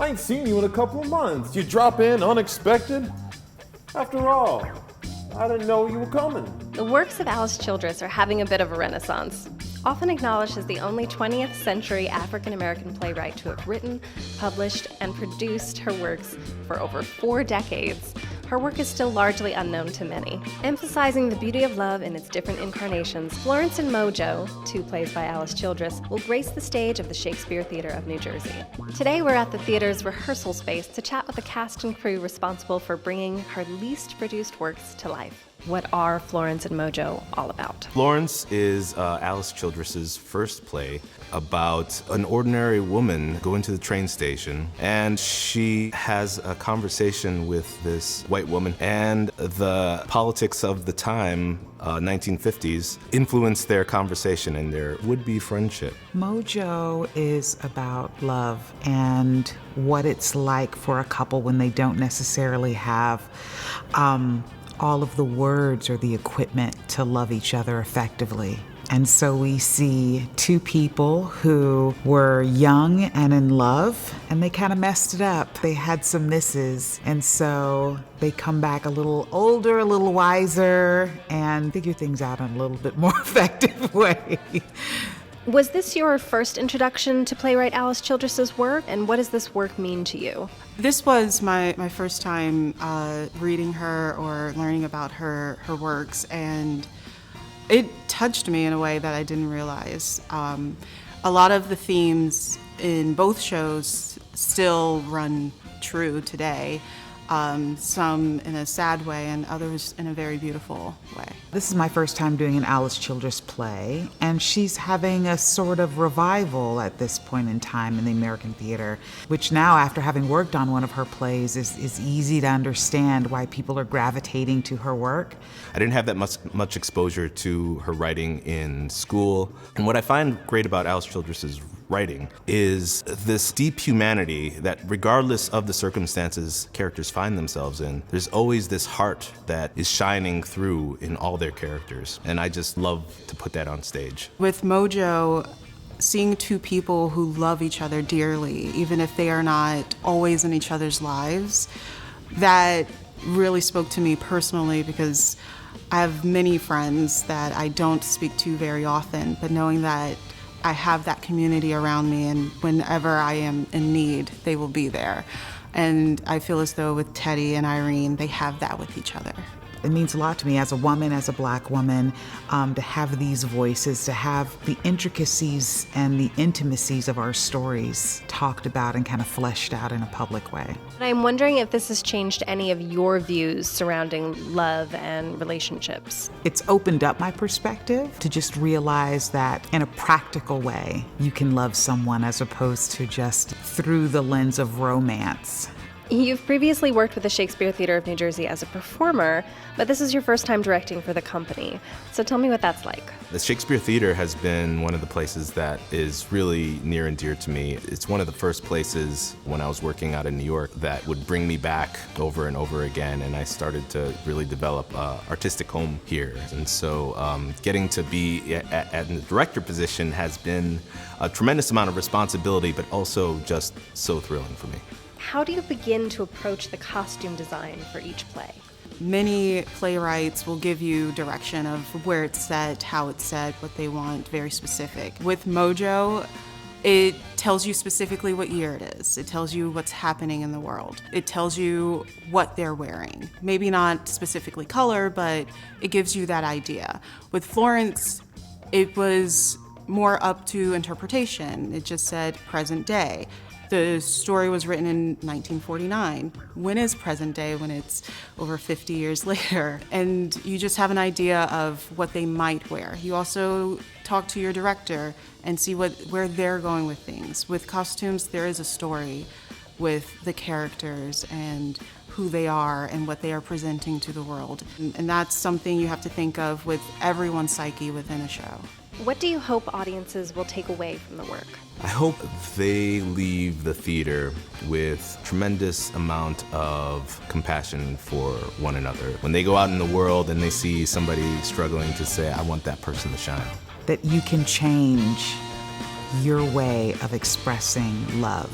I ain't seen you in a couple of months. You drop in unexpected? After all, I didn't know you were coming. The works of Alice Childress are having a bit of a renaissance. Often acknowledged as the only 20th century African-American playwright to have written, published, and produced her works for over 4 decades, her work is still largely unknown to many. Emphasizing the beauty of love in its different incarnations, Florence and Mojo, 2 plays by Alice Childress, will grace the stage of the Shakespeare Theatre of New Jersey. Today we're at the theater's rehearsal space to chat with the cast and crew responsible for bringing her least produced works to life. What are Florence and Mojo all about? Florence is Alice Childress's first play about an ordinary woman going to the train station, and she has a conversation with this white woman, and the politics of the time, 1950s, influenced their conversation and their would-be friendship. Mojo is about love and what it's like for a couple when they don't necessarily have all of the words or the equipment to love each other effectively. And so we see 2 people who were young and in love, and they kind of messed it up. They had some misses, and so they come back a little older, a little wiser, and figure things out in a little bit more effective way. Was this your first introduction to playwright Alice Childress's work, and what does this work mean to you? This was my first time reading her or learning about her works, and it touched me in a way that I didn't realize. A lot of the themes in both shows still run true today. Some in a sad way and others in a very beautiful way. This is my first time doing an Alice Childress play, and she's having a sort of revival at this point in time in the American theater, which now, after having worked on one of her plays, is easy to understand why people are gravitating to her work. I didn't have that much exposure to her writing in school, and what I find great about Alice Childress's writing is this deep humanity that, regardless of the circumstances characters find themselves in, there's always this heart that is shining through in all their characters, and I just love to put that on stage. With Mojo, seeing 2 people who love each other dearly, even if they are not always in each other's lives, that really spoke to me personally, because I have many friends that I don't speak to very often, but knowing that I have that community around me, and whenever I am in need, they will be there. And I feel as though with Teddy and Irene, they have that with each other. It means a lot to me as a woman, as a Black woman, to have these voices, to have the intricacies and the intimacies of our stories talked about and kind of fleshed out in a public way. I'm wondering if this has changed any of your views surrounding love and relationships. It's opened up my perspective to just realize that in a practical way, you can love someone as opposed to just through the lens of romance. You've previously worked with the Shakespeare Theatre of New Jersey as a performer, but this is your first time directing for the company. So tell me what that's like. The Shakespeare Theatre has been one of the places that is really near and dear to me. It's one of the first places when I was working out in New York that would bring me back over and over again, and I started to really develop an artistic home here. And so getting to be at the director position has been a tremendous amount of responsibility, but also just so thrilling for me. How do you begin to approach the costume design for each play? Many playwrights will give you direction of where it's set, how it's set, what they want, very specific. With Mojo, it tells you specifically what year it is. It tells you what's happening in the world. It tells you what they're wearing. Maybe not specifically color, but it gives you that idea. With Florence, it was more up to interpretation. It just said present day. The story was written in 1949. When is present day when it's over 50 years later? And you just have an idea of what they might wear. You also talk to your director and see where they're going with things. With costumes, there is a story with the characters and who they are and what they are presenting to the world. And that's something you have to think of with everyone's psyche within a show. What do you hope audiences will take away from the work? I hope they leave the theater with tremendous amount of compassion for one another. When they go out in the world and they see somebody struggling, to say, I want that person to shine. That you can change your way of expressing love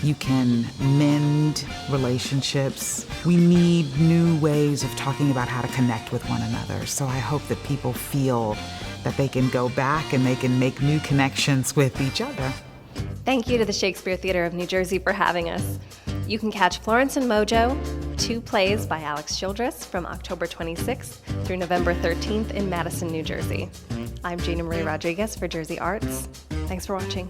You can mend relationships. We need new ways of talking about how to connect with one another. So I hope that people feel that they can go back and they can make new connections with each other. Thank you to the Shakespeare Theatre of New Jersey for having us. You can catch Florence and Mojo, 2 plays by Alex Childress, from October 26th through November 13th in Madison, New Jersey. I'm Gina Marie Rodriguez for Jersey Arts. Thanks for watching.